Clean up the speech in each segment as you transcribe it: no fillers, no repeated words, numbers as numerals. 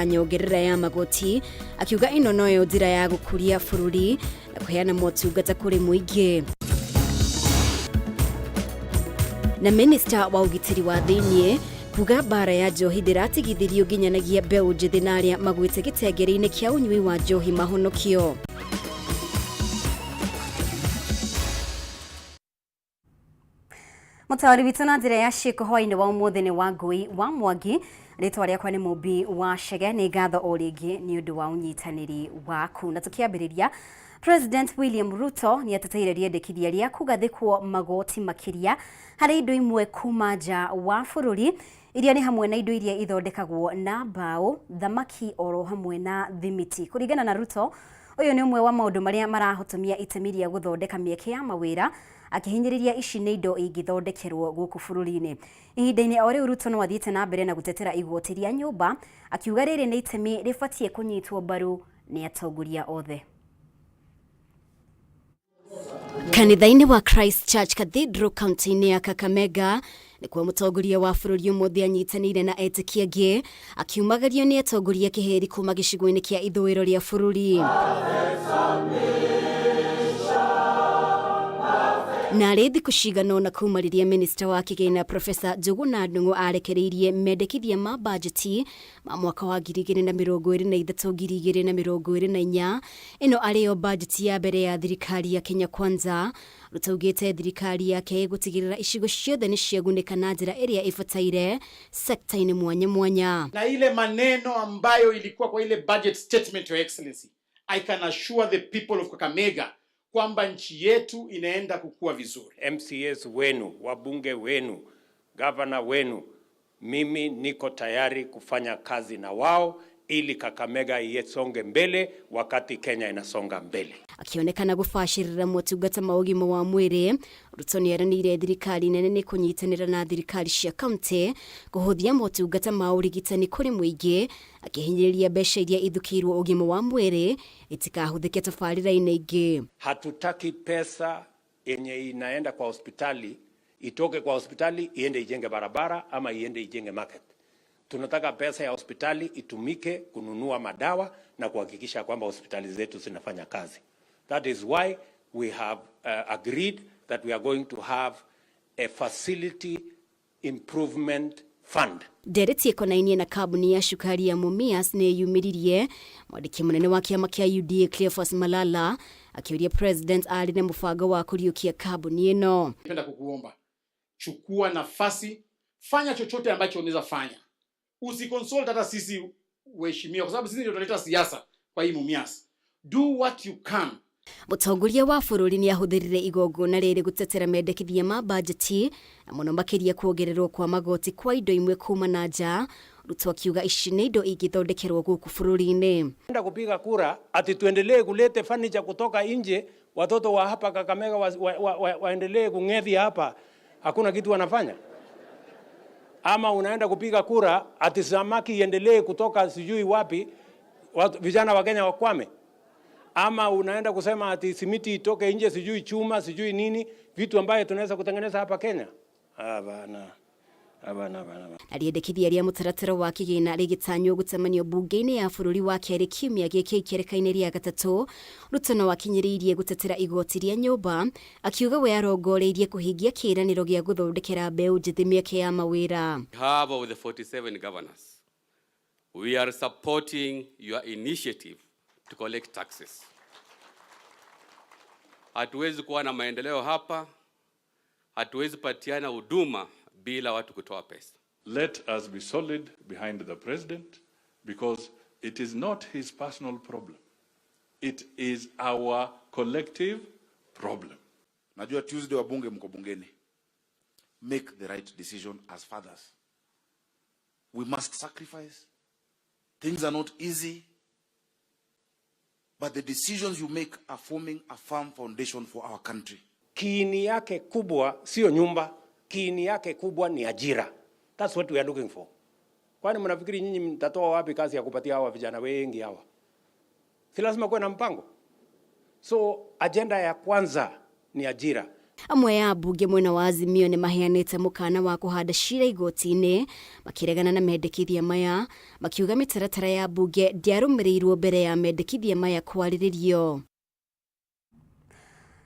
nyongerera ya magoti akiuga ino noyo njira ya gukuria bururi na kuheana motungata kuri muingi. Na minister wa ugitiri wa thiini kuga bara ya njohi ndiratigithirio nginyanagia mbeu njithi na aria magwite gitengeri-ini kia unyui wa njohi mahonokio. Mutawari witu na njira ya ciiko hwaini wa umuthi ni wa ngui wa Mwangi. Ritwa riakwa ni Mubi wa Chege. Ni ngatho o ringi ni undu wa unyitaniri waku. Na tukiambiriria, President William Ruto ni ateteire riendekithia ria kugathikwo magoti makiria hari indo imwe kuma nja wa bururi iria ni hamwe na indo iria ithondekagwo na mbao, thamaki oro hamwe na thimiti. Kuringana na Ruto, uyu ni umwe wa maundu maria marahotomia itemi ria guthondeka mieke ya mawira, akihinyiriria ici ni indo ingithondekerwo guku bururi-ini. Ihinda-ini o riu Ruto no athiite na mbere na gutetera igoti ria nyumba, akiuga riri ni itemi ribatie kunyitwo mbaru ni atongoria othe. Kanitha-ini wa Christ Church Cathedral County-ini ya Kakamega nikuo mutongoria wa bururi umuthi anyitanire na etikia angi akiumagario ni atongoria kiheri kuma gicigo-ini kia ithwiro ria bururi. Na ari thiku cigana na kumariria minister wa kigina Professor Njuguna Ndung'u arekereirie mendekithia ma budgeti ma mwaka wa 2023-2024 ino ariyo budgeti ya mbere ya thirikari ya Kenya Kwanza. Rutaugite thirikari yake gutigirira icigo ciothe ni ciaguneka na njira iria ifataire sekta-ini mwanya mwanya. Na ile maneno ambayo ilikuwa kwa ile budget statement, Your Excellency, I can assure the people of Kakamega kwamba nchi yetu inaenda kukua vizuri. MCAs wenu, wabunge wenu, governor wenu, mimi niko tayari kufanya kazi na wao ili Kakamega isonge mbele wakati Kenya inasonga mbele. Akionekana gufashirira motungata ma ugima wa mwiri, Ruto ni aranire thirikari nene ni kunyitanira na thirikari cia county kuhuthia motungata ma urigitani kuri muingi, akihinyiriria mbeca iria ithukirwo ugima wa mwiri itikahuthike tabarira-ini ingi. Hatutaki pesa yenye inaenda kwa hospitali itoke kwa hospitali iende ijenge barabara ama iende ijenge market. Tunataka pesa ya hospitali itumike kununua madawa na kuhakikisha kwamba hospitali zetu zinafanya kazi. That is why we have agreed that we are going to have a facility improvement fund. Dereti ekonainie na kabuni ya shukari ya Mumias ni yumiririe mwandiki munene wa kiama kia UDA Cleophas Malala akiuria president ali na mubango wa kuriukia kabuni ino. Napenda kukuomba, chukua nafasi, fanya chochote ambacho unaweza fanya. Usiconsult hata sisi waheshimiwa, kwa sababu sisi ndio tunaleta siasa kwa hii Mumias. Do what you can. Mutongoria wa bururi ni ahuthirire igongona riri gutetera mendekithia ma budgeti na muno makiria kuongererwo kwa magoti kwa indo imwe kuma na nja. Ruto akiuga ici ni indo ingithondekerwo guku bururi-ini. Enda kupiga kura ati tuendelee kulete furniture kutoka nje, watoto wa hapa Kakamega waendelee kung'ethi hapa, hakuna kitu wanafanya. Ama unaenda kupiga kura ati samaki iendelee kutoka sijui wapi, vijana wa Kenya wakwame. Ama unaenda kusema ati simiti itoke nje sijui chuma sijui nini, vitu ambaye tunaweza kutengeneza hapa Kenya. Bana. Ariendekithia ria mutaratara wa kigina rigitanywo gutemanio bunge-ini ya bururi wa keri kiumia giki ikereka-ini ria gatatu. Ruto no akinyiriirie gutetera igoti ria nyumba, akiuga we arongoreirie kuhingia kiraniro gia guthondekera mbeu njithi mieke ya mawira. Have of the 47 governors, we are supporting your initiative to collect taxes. Hatuwezi kuwa na maendeleo hapa, hatuwezi patiana huduma bila watu kutoa pesa. Let us be solid behind the president, because it is not his personal problem. It is our collective problem. Najua Tuesday wa bunge mko bungeni. Make the right decision as fathers. We must sacrifice. Things are not easy. But the decisions you make are forming a firm foundation for our country. Kiini yake kubwa sio nyumba, kiini yake kubwa ni ajira. That's what we are looking for. Kwani mnafikiri nyinyi mtatoa wapi kazi ya kupatia hawa vijana wengi hawa? Si lazima kuwe na mpango. So agenda ya kwanza ni ajira. Amwe ya bunge mwena wa Azimio ni maheanite mukana wa kuhanda cira igoti-ini makiregana na mendekithia maya makiuga mitaratara ya bunge ndiarumirirwo mbere ya mendekithia maya kwariririo.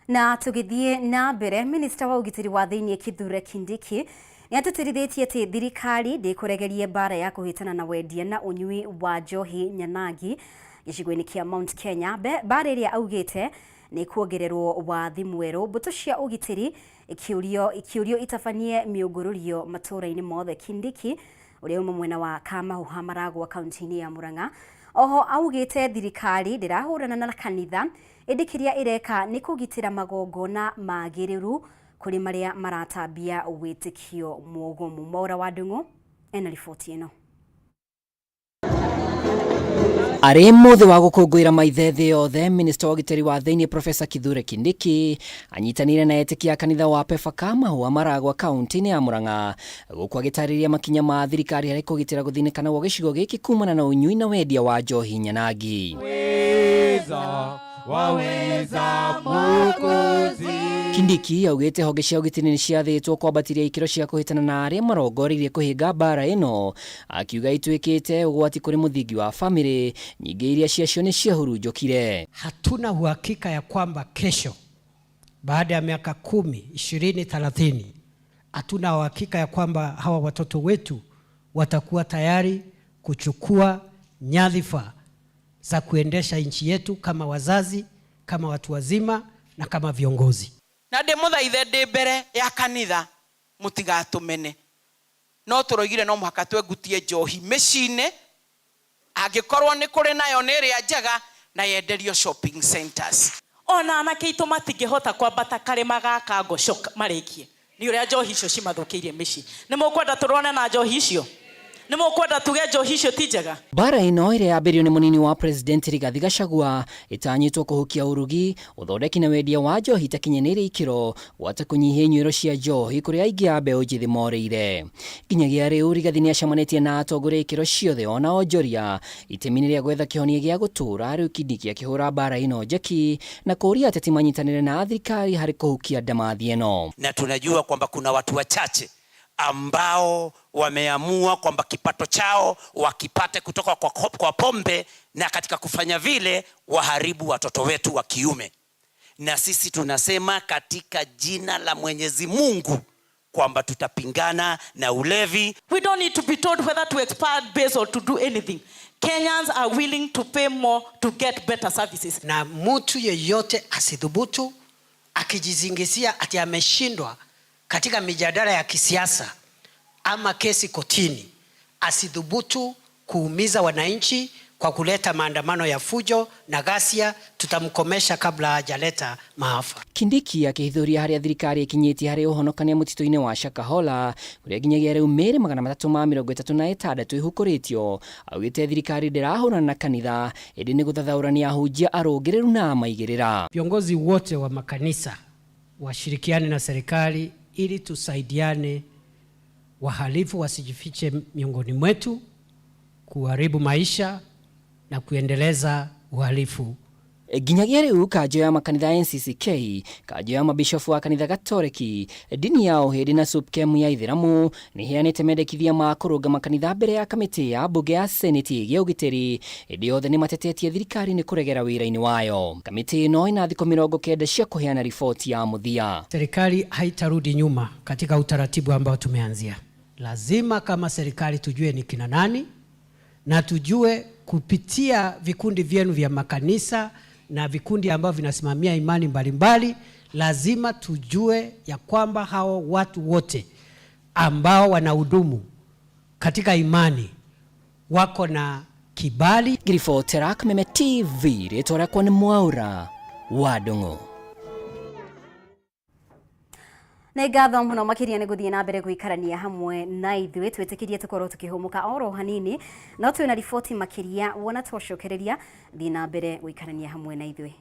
Na tugithie na mbere, minista wa ugitiri wa thiini Kithure Kindiki ni atutirithetie ati thirikari ndikuregerie bara ya kuhitana na wendia na unyui wa njohi nyanagi gicigo-ini kia Mount Kenya. Bara iria augite ni kuongererwo wathi mweru, mbuto cia ugitiri ikiurio itabanie miungururio Matuura-ini mothe. Kindiki uria umwe mwena wa Kameme maragwa kaunti-ini ya Murang'a oho augite thirikari ndirahurana na kanitha indikiria ireka ni kugitira magongona magiriru kuri maria maratambia witikio mugumu. Mwaura wa Ndung'u ena riboti ino. Ari muthe wa gukungwira maithe thi yothe, minista wa ugitiri wa thiini Profesa Kithure Kindiki anyitanire na etikia kanitha wa Pefa Kameme maragwa kaunti-ini ya Murang'a guku agitariria makinya ma thirikari hari kugitira guthinikana gwa gicigo giki kumana na unyui na wendia wa njohi nyanagi. Waweza Mwokozi. Kindiki augite honge cia ugitiri ni ciathitwo kwambatiria ikiro cia kuhitana na aria marongoririe kuhinga bara ino, akiuga itwikite ugwati kuri muthingi wa family nyingi iria ciacio ni ciahurunjukire. Hatuna uhakika ya kwamba kesho baada ya miaka 10, 20, 30 hatuna uhakika ya kwamba hawa watoto wetu watakuwa tayari kuchukua nyadhifa za kuendesha nchi yetu kama wazazi, kama watu wazima na kama viongozi. Na ndimuthaithe ndi mbere ya kanitha mutigatumene no turoigire no muhaka twegutie njohi micine angikorwo ni kuri nayo ni ria njega na yenderio shopping centers. Ona anake itu matingihota kwambata karima gaka ngocoka marikie ni uria njohi icio cimathukiirie mici. Ni mukwenda turone na njohi icio? Ni mukwenda tuge njohi icio ti njega? Bara ino iria yabirio ni munini wa president Rigathi Gachagua itanyitwo kuhukia urugi uthondeki na wendia wa njohi itakinyanire ikiro gwata kunyihia nywiro cia njohi kuri aingi a mbeu njithi moreire. Kinyagia riu Rigathi ni acamanitie na atongoria ikiro ciothe ona onjoria itemini ria gwetha kihonia gia gutura. Riu Kindiki akihura bara ino njeki na kuria ateti manyitanire na thirikari hari kuhukia ndamathi ino. Na tunajua kwamba kuna watu wachache ambao wameamua kwamba kipato chao wakipate kutoka kwa pombe, na katika kufanya vile waharibu watoto wetu wa kiume. Na sisi tunasema katika jina la Mwenyezi Mungu kwamba tutapingana na ulevi. We don't need to be told whether to expand base or to do anything. Kenyans are willing to pay more to get better services. Na mtu yeyote asidhubutu akijizingizia ati ameshindwa katika mijadala ya kisiasa ama kesi kotini, asidhubutu kuumiza wananchi kwa kuleta maandamano ya fujo na ghasia. Tutamkomesha kabla hajaleta maafa. Kindiki akihithuria haria thirikari ikinyiti hari uhonokania mutito-ini wa Shakahola uria nginyagia riu meri 336 ihukuritio. Augite thirikari ndirahurana na kanitha indi ni guthathaurania ahunjia arungiriru na maigirira. Viongozi wote wa makanisa washirikiane na serikali ili tusaidiane wahalifu wasijifiche miongoni mwetu kuharibu maisha na kuendeleza uhalifu. Ginyagia riu kanjo ya makanitha NCCK, kanjo ya mabishofu wa kanitha Gatoreki, dini yao hindi na SUPKEM ya Ithiramu ni heanite mendekithia ma kurunga makanitha mbere ya kamiti ya bunge ya seneti ya ugitiri. Hindi yothe ni matetetie thirikari ni kuregera wira-ini wayo. Kamiti ino ina thiko 90 cia kuheana ripoti ya muthia. Serikali haitarudi nyuma katika utaratibu ambao tumeanzia. Lazima kama serikali tujue ni kina nani, na tujue kupitia vikundi vyenu vya makanisa na vikundi ambao vinasimamia imani mbalimbali, lazima tujue ya kwamba hao watu wote ambao wanahudumu katika imani wako na kibali. Ripotera Kameme TV, ritora kwa ni Mwaura wa Ndung'u. Na ngatho muno makiria ni guthie na mbere guikarania hamwe na ithuĩ twitikirie tukorwo tukihumuka oro hanini no twina riboti makiria wona twacokereria thie na mbere guikarania hamwe na ithuĩ.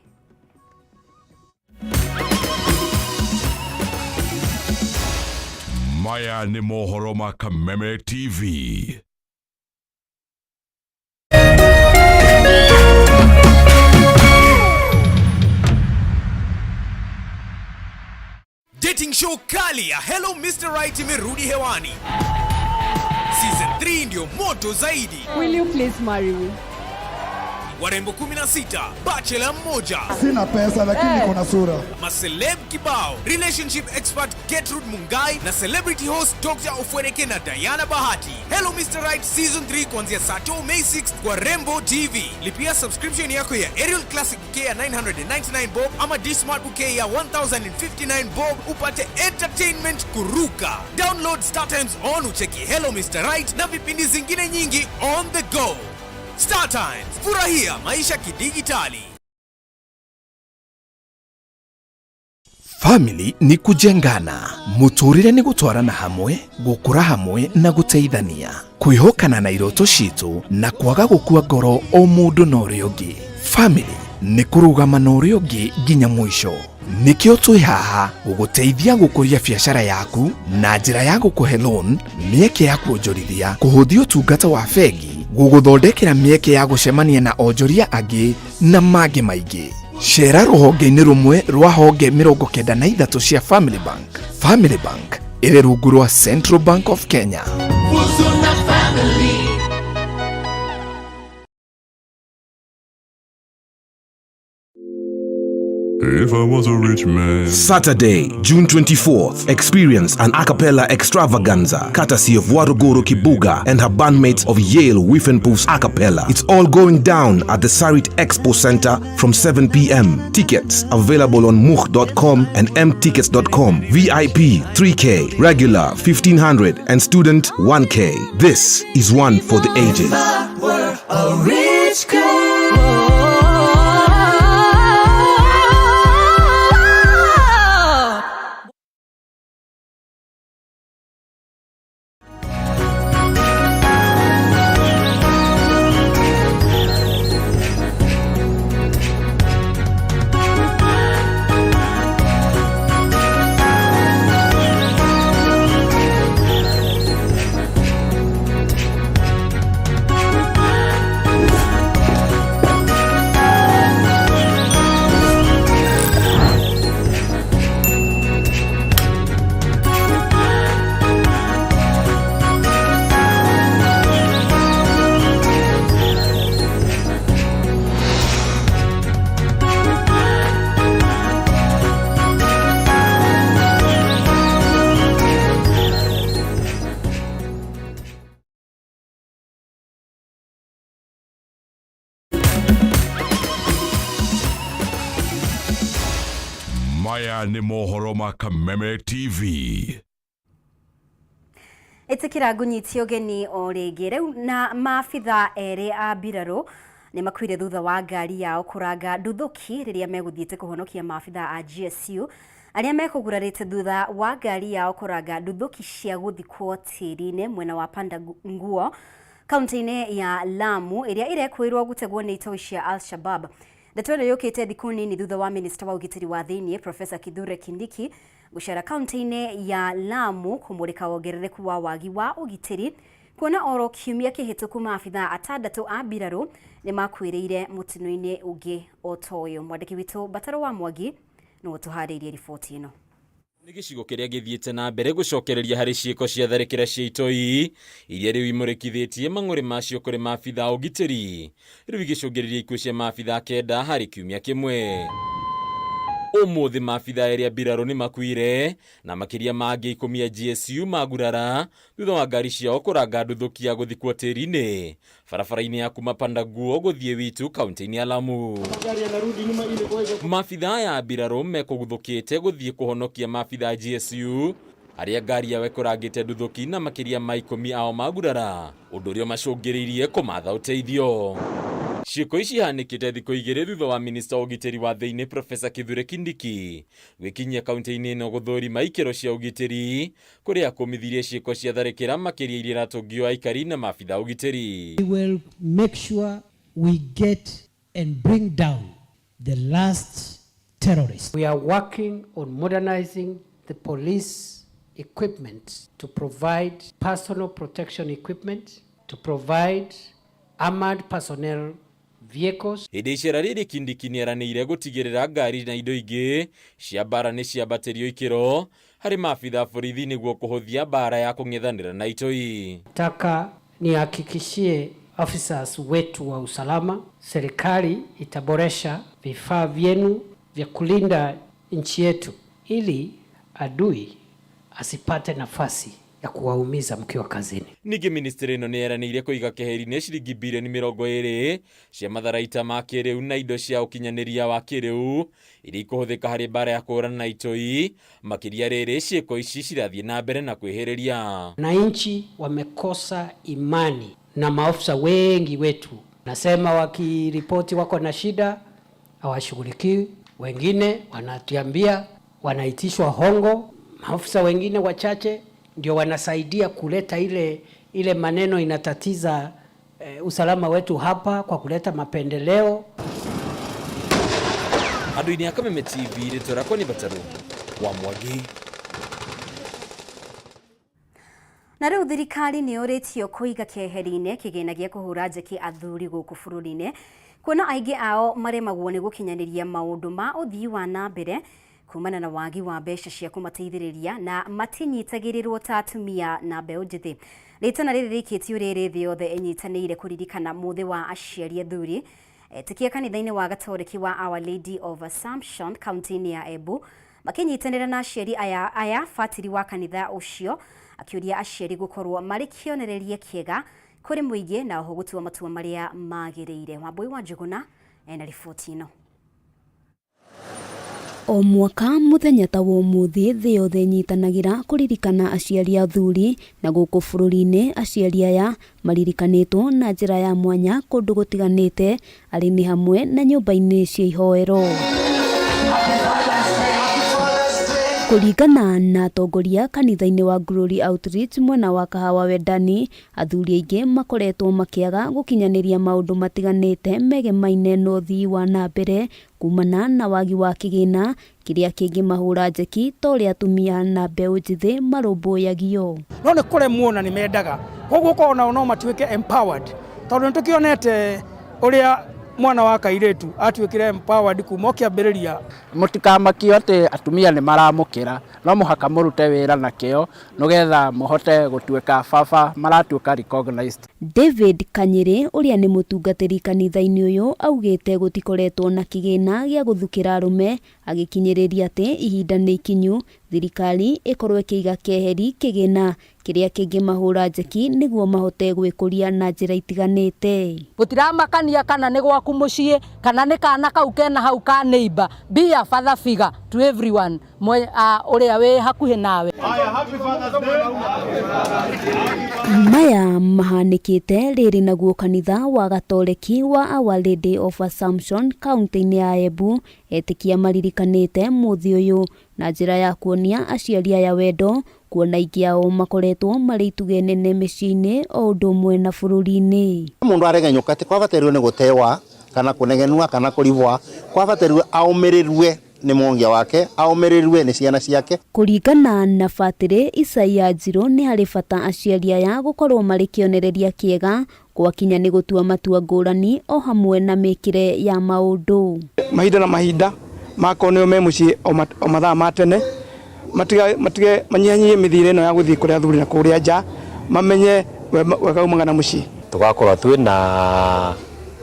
Maya ni mohoro ma Kameme TV. Show kali ya Hello Mr. Right imerudi hewani. Season 3 ndio moto zaidi. Will you please marry me? Warembo 16, bachelor mmoja. Sina pesa lakini niko na sura. Maceleb kibao, relationship expert Gertrude Mungai na celebrity host Dr. Ofweneke na Diana Bahati. Hello Mr. Right Season 3 kuanzia Saturday May 6 kwa Rembo TV. Lipia subscription yako ya Aerial Classic bouquet ya 999 bob ama D-Smart bouquet ya 1059 bob upate entertainment kuruka. Download Star Times on ucheki Hello Mr. Right na vipindi zingine nyingi on the go. Star Times, furahia maisha kidigitali. Family ni kujengana, muturire ni gutwarana hamwe, gukura hamwe na guteithania, kwihokana na iroto citu na kwaga gukua ngoro o mundu na uria ungi. Family ni kurugama na uria ungi nginya mwisho. Nikio twi haha guguteithia gukuria biashara yaku na njira ya gukuhe loan, mieke ya kuonjorithia, kuhuthia utungata wa bengi, guguthondekera mieke ya gucemania na onjoria angi na mangĩ maingĩ. Cera ruhonge-inĩ rumwe rwa honge 93 cia Family Bank. Family Bank ĩrĩ rungu rwa Central Bank of Kenya. If I was a rich man. Saturday, June 24th, experience an a cappella extravaganza courtesy of Waruguru Kibuga and her bandmates of Yale Wiffenpoof's a cappella. It's all going down at the Sarit Expo Center from 7 p.m. Tickets available on mukh.com and mtickets.com. VIP 3K, regular 1500 and student 1K. This is one for the ages. A rich girl. Maya ni mohoro ma Kameme TV. Itikira ngunyitio geni o rĩngĩ rĩu na maabitha erĩ a mbirarũ nĩ makuire thutha wa ngari yao kũranga nduthoki rĩrĩa megũthiĩte kũhonokia maabitha a GSU arĩa mekũgurarĩte thutha wa ngari yao kũranga nduthoki cia gũthikwo tĩri-inĩ mwena wa Panda Nguo kaunti-inĩ ya Lamu ĩrĩa ĩrekwĩrwo gũtegwo nĩ itoi cia Al-Shabab. Ndeto ĩno yũkĩte thikũ nini thutha wa minista wa ũgitĩri wa thĩinĩ Professor Kithure Kindiki gũcera kaunti-inĩ ya Lamu kũmũrĩka wongerereku wa wagi wa ũgitĩri kuona oro kiumia kĩhĩtũku maabitha atandatũ a mbirarũ nĩ makuĩrĩire mũtino-inĩ ũngĩ o ta ũyũ. Mwandĩki witũ Bataro wa Mwangi nĩ ũtũharĩirie riboti ĩno. Nĩ gĩcigo kĩrĩa gĩthiĩte na mbere gũcokereria harĩ ciĩko cia tharĩkĩra cia itoi iria rĩu imũrĩkithĩtie mang'ũrĩ macio kũrĩ maabitha a ũgitĩri rĩu igĩcũngĩrĩria ikuũ cia maabitha kenda harĩ kiumia kĩmwe. Ũmũthĩ maabitha erĩ a mbirarũ nĩ makuire na makĩria mangĩ 10 a GSU magurara thutha wa ngari ciao kũranga nduthoki ya gũthikwo tĩri-inĩ barabara-inĩ ya kuma Panda Nguo gũthiĩ Witu kaunti-inĩ ya Lamu. Maabitha ya mbirarũ mekũguthũkĩte gũthiĩ kũhonokia maabitha a GSU arĩa ngari yao ĩkũrangĩte nduthoki na makĩria ma 10 ao magurara ũndũ ũrĩa macũngĩrĩirie kũmatha ũteithio. Ciĩko ici ihanĩkĩte thikũ igĩrĩ thutha wa minista wa ũgitĩri wa thĩinĩ Professor Kithure Kindiki gwĩkinyia kaunti-inĩ ĩno gũthũrima ikĩro cia ũgitĩri kũrĩa akũmithirie ciĩko cia tharĩkĩra makĩria iria iratũngio aikari na maabitha ũgitĩri. We will make sure we get and bring down the last terrorists. We are working on modernizing the police equipment to provide personal protection equipment, to provide armored personnel vehicles. Hĩndĩ icera rĩrĩ Kindiki nĩeranĩire gũtigĩrĩra ngari na indo ingĩ cia mbara nĩ ciambatĩrio ikĩro harĩ maabitha borithi nĩguo kũhũthia mbara ya kũng'ethanĩra na itoi. Nataka nihakikishie officers wetu wa usalama, serikali itaboresha vifaa vyenu vya kulinda nchi yetu ili adui asipate nafasi ya kuwaumiza mkiwa kazini. Ningĩ ministry ĩno nĩeranĩire kũiga keheri-inĩ ciringi bilioni 20 cia matharaita ma kĩrĩu na indo cia ũkinyanĩria wa kĩrĩu iria ikũhũthĩka harĩ mbara ya kũhũrana na itoi, makĩria rĩrĩ ciĩko ici cirathiĩ na mbere na kwĩhĩrĩria. Wananchi wamekosa imani na maofisa wengi wetu. Nasema wakiripoti wako na shida hawashughulikiwi, wengine wanatuambia wanaitishwa hongo, maofisa wengine wachache ndio wanasaidia kuleta ile maneno inatatiza usalama wetu hapa kwa kuleta mapendeleo. Andũ-inĩ a Kameme TV rĩtũrakwo nĩ Bataru wa Mwangi. Na rĩu thirikari nĩ ũrĩtio kũiga keheri-inĩ kĩgĩna gĩa kũhũra njeki athuri gũkũ bũrũri-inĩ, kuona aingĩ ao maremagwo nĩ gũkinyanĩria maũndũ ma ũthii wa na mbere kumana na wagi wa mbeca cia kũmateithĩrĩria na matinyitagĩrĩrwo ta atumia na mbeũ njĩthĩ. Rĩtana rĩrĩ rĩkĩtio rĩrĩ thĩ yothe ĩnyitanĩire kũririkana mũthĩ wa aciari athuri tikia kanitha-inĩ wa Gatoreki wa Our Lady of Assumption kaunti-inĩ ya Embu, makĩnyitanĩra na aciari aya fatiri wa kanitha ũcio akĩũria aciari gũkorwo marĩ kĩonereria kĩega kũrĩ mũingĩ na oho gũtua matua marĩa magĩrĩire. Wambui wa Njuguna ena riboti ĩno. O mwaka muthenya ta wa ũmũthĩ thĩ yothe nyitanagĩra kũririkana aciari athuri, na gũkũ bũrũri-inĩ aciari aya maririkanĩtwo na njĩra ya mwanya kũndũ gũtiganĩte arĩ nĩ hamwe na nyũmba-inĩ cia ihoero. Kũringana na atongoria kanitha-inĩ wa Glory Outreach mwena wa Kahawa Wendani, athuri aingĩ makoretwo makĩaga gũkinyanĩria maũndũ matiganĩte megemaine na ũthii wa na mbere kumana na wagi wa kĩgĩna kĩrĩa kĩngĩmahũra njeki ta ũrĩa atumia na mbeũ njĩthĩ marũmbũyagio. No nĩ kũremwo na nĩ mendaga, koguo korwo nao no matuĩke empowered, tondũ nĩtũkĩonete ũrĩa mwana wa kairĩtu atuĩkire empowered kuma kĩambĩrĩria. Mũtikamakio atĩ atumia nĩ maramũkĩra, no mũhaka mũrute wĩra na kĩo nĩgetha mũhote gũtuĩka baba maratuĩka recognized. David Kanyĩrĩ ũrĩa nĩ mũtungatĩri kanitha-inĩ ũyũ augĩte gũtikoretwo na kĩgĩna gĩa gũthukĩra arũme, agĩkinyĩrĩria atĩ ihinda nĩ ikinyu thirikari ĩkorwo ĩkĩiga keheri kĩgĩna kĩrĩa kĩngĩmahũra njeki nĩguo mahote gwĩkũria na njĩra itiganĩte. Gũtiramakania kana nĩ gwaku mũciĩ kana nĩ kana kau kena hau ka neighbor, be a father figure to everyone ũrĩa wĩ hakuhĩ nawe. Maya mahanĩkĩte rĩrĩ naguo kanitha wa Gatoreki wa Our Lady of Assumption kaunti-inĩ ya Embu, etĩkia maririkanĩte mũthĩ ũyũ na njĩra ya kuonia aciari aya wendo, kuona aingĩ ao makoretwo marĩ ituge nene mĩciĩ-inĩ o ũndũ ũmwe na bũrũri-inĩ. Mũndũ aregenyũka atĩ kwabatarĩrio nĩ gũtewa kana kũnegenua kana kũrivwa, kwabatarĩrio aũmĩrĩrue nĩ mũngia wake, aũmĩrĩrue nĩ ciana ciake. Kũringana na Fatĩrĩ Isaia Njirũ, nĩ harĩ bata aciari aya gũkorwo marĩ kĩonereria kĩega gwakinya nĩ gũtua matua ngũrani o hamwe na mĩkĩre ya maũndũ. Mahinda na mahinda makoneo me mũciĩ o mathaa ma tene, matige manyihanyihie mĩthiĩre ĩno ya gũthiĩ kũrĩa athuri na kũrĩa nja, mamenye wega umaga na mũciĩ. Tugakorwo twĩ na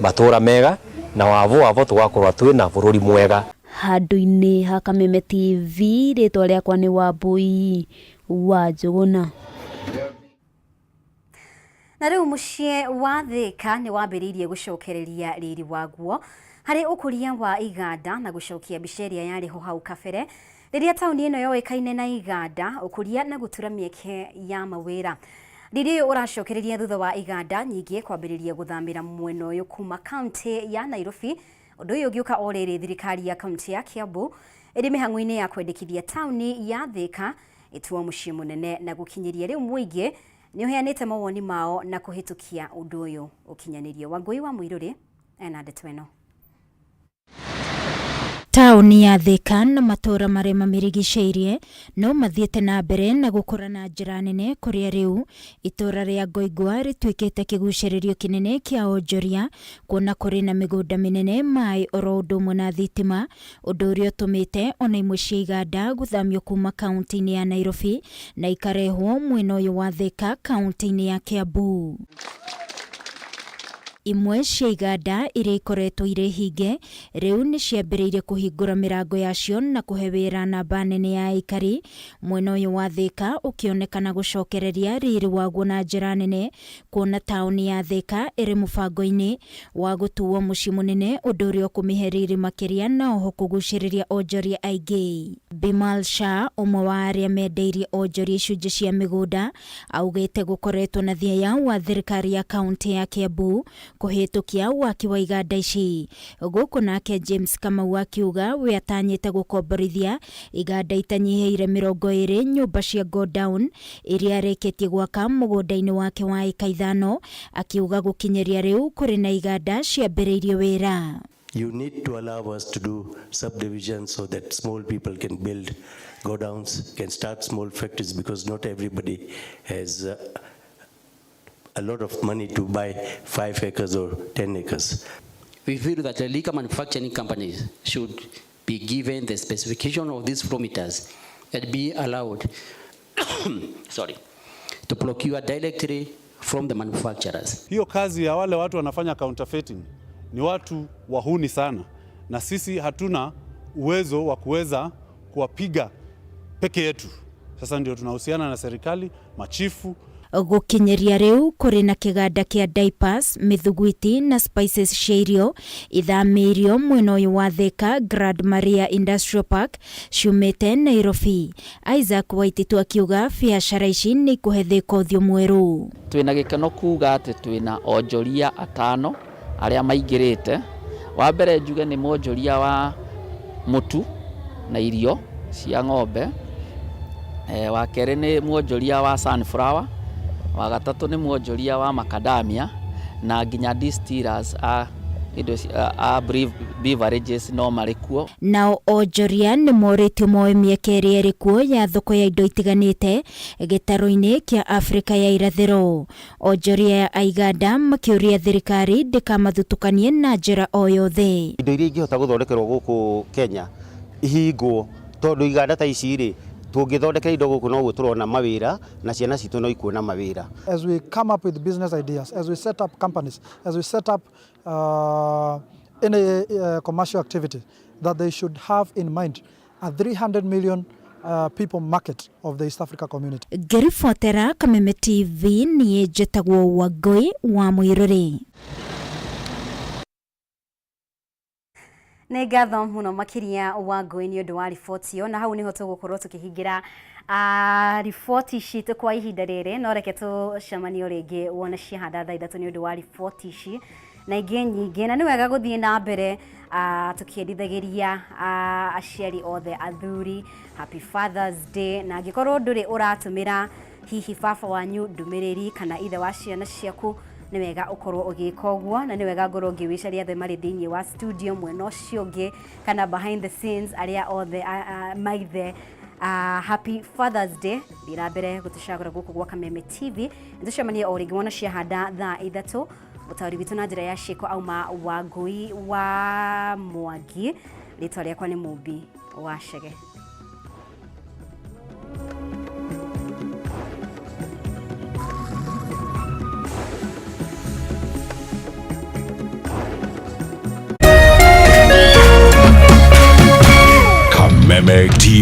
matũra mega na wavo tugakorwo twĩ na bũrũri mwega. Handũ-inĩ ha Kameme TV, rĩtwa rĩakwa nĩ Wambui wa Njuguna. Na rĩu mũciĩ wa Thika nĩ wambĩrĩirie gũcokereria riri waguo harĩ ũkũria wa iganda na gũcokia mbica ĩrĩa yarĩ ho hau kabere rĩrĩa taũni ĩno yoĩkaine na iganda, ũkũria na gũtura mĩeke ya mawĩra. Riri ũyũ ũracokereria thutha wa iganda nyingĩ kwambĩrĩria gũthamĩra mwena ũyũ kuma kaunti ya Nairobi. Ũndũ ũyũ ũgĩũka o rĩrĩ thirikari ya kaunti ya Kiambu ĩrĩ mĩhang'o-inĩ ya kwendekithia taũni ya Thika ĩtuo mũciĩ mũnene, na gũkinyĩria rĩu mũingĩ nĩ ũheanĩte mawoni mao na kũhĩtũkia ũndũ ũyũ ũkinyanĩrio. Wangui wa Mũirũrĩ ena ndeto ĩno. Tauni ya Thika na matura maria mamirigiceirie no mathiete na mbere na gukura na njira nene kuria riu itura ria Ngoigwa rituikite kiguciririo kinene kia onjoria kuona kuri na migunda minene mai oro undu umwe na thitima undu uria utumite ona imwe cia iganda guthamio kuma kaunti-ini ya Nairobi na ikarehwo mwena uyu wa Thika kaunti-ini ya Kiambu. Imwe cia iganda iria ikoretwo ire hinge riu ni ciambiriirie kuhingura mirango yacio na kuhe wira namba nene ya aikari mwena uyu wa Thika ukionekana gucokereria riri waguo na njira nene kuona tauni ya Thika iri mubango-ini wa gutuwo mucii munene undu uria ukumiheriri makiria na oho kuguciriria onjoria aingi. Bimal Shah, umwe wa aria mendeirie onjoria icunji cia migunda, augite gukoretwo na thia wa thirikari ya kaunti ya Kiambu kuhitukia waki wa iganda ici. Guku nake James Kamau akiuga we atanyite gukomborithia iganda itanyiheire 20 nyumba cia go down iria areketie gwaka mugunda-ini wake wa eka 5, akiuga gukinyeria riu kuri na iganda ciambiriirie wira. You need to allow us to do subdivisions so that small people can build go downs, can start small factories, because not everybody has a lot of money to buy 5 acres or 10 acres. We feel that the liquor manufacturing companies should be given the specification of these flow meters and be allowed to procure directly from the manufacturers. Hiyo kazi ya wale watu wanafanya counterfeiting ni watu wahuni sana, na sisi hatuna uwezo wa kuweza kuwapiga peke yetu. Sasa ndio tunahusiana na serikali, machifu. Gukinyeria riu kuri na kiganda kia diapers, mithugwiti na spices cia irio ithamirio mwena uyu wa Thika Grand Maria Industrial Park ciumite Nairobi. Isaac Waititu akiuga biacara ici ni kuhe Thika uthio mweru. Twina gikeno kuga ati twina onjoria 5 aria maingirite. Wa mbere njuge ni mwonjoria wa mutu na irio cia ng'ombe, wa kere ni mwonjoria wa sunflower, wa gatatu ni mwonjoria wa macadamia, na nginya distillers a beverages no marikuo. Nao onjoria ni moritio moe mieke iri irikuo ya thoko ya indo itiganite gitaro-ini kia Afrika ya irathiro. Onjoria ya aiganda makiuria thirikari ndikamathutukanie na njira o yothe. Indo iria ingihota guthondekerwo guku Kenya ihingo tondu iganda ta ici ri tungithondekera indo guku no guturona mawira na ciana citu no ikuona mawira. As we come up with business ideas, as we set up companies, as we set up any commercial activity, that they should have in mind a 300 million people market of the East Africa community. Ngiribotera Kameme TV ni njitagwo Wangui wa Mwiruri. Nĩ ngatho muno makiria Wangui ni undu wa riboti yo, na hau niho tugukorwo tukihingira riboti citu kwa ihinda riri. No reke tucemanio ringi wona ciahanda thaa 3 ni undu wa riboti ici na ingĩ nyingĩ, na nĩ wega gũthiĩ na mbere tukiendithagiria aciari othe athuri happy Father's Day. Na angĩkorwo ndũrĩ ũratũmĩra hihi baba wanyu ndũmĩrĩri kana ithe wa ciana ciaku, nĩ wega ũkorwo ũgĩka ũguo, na nĩ wega ngorwo ngĩwicaria othe marĩ thĩinĩ wa studio mwena ũcio ũngĩ kana behind the scenes arĩa othe maithe happy Father's Day. Thira mbere gũtucagũra gũkũ gwa Kameme TV, nĩtũcemanie o rĩngĩ wona ciahanda thaa 3. Utauri witu na njira ya Shiko auma Wangui wa Mwangi. Ritwa riakwa ni Mubi wa Shege. Kameme TV.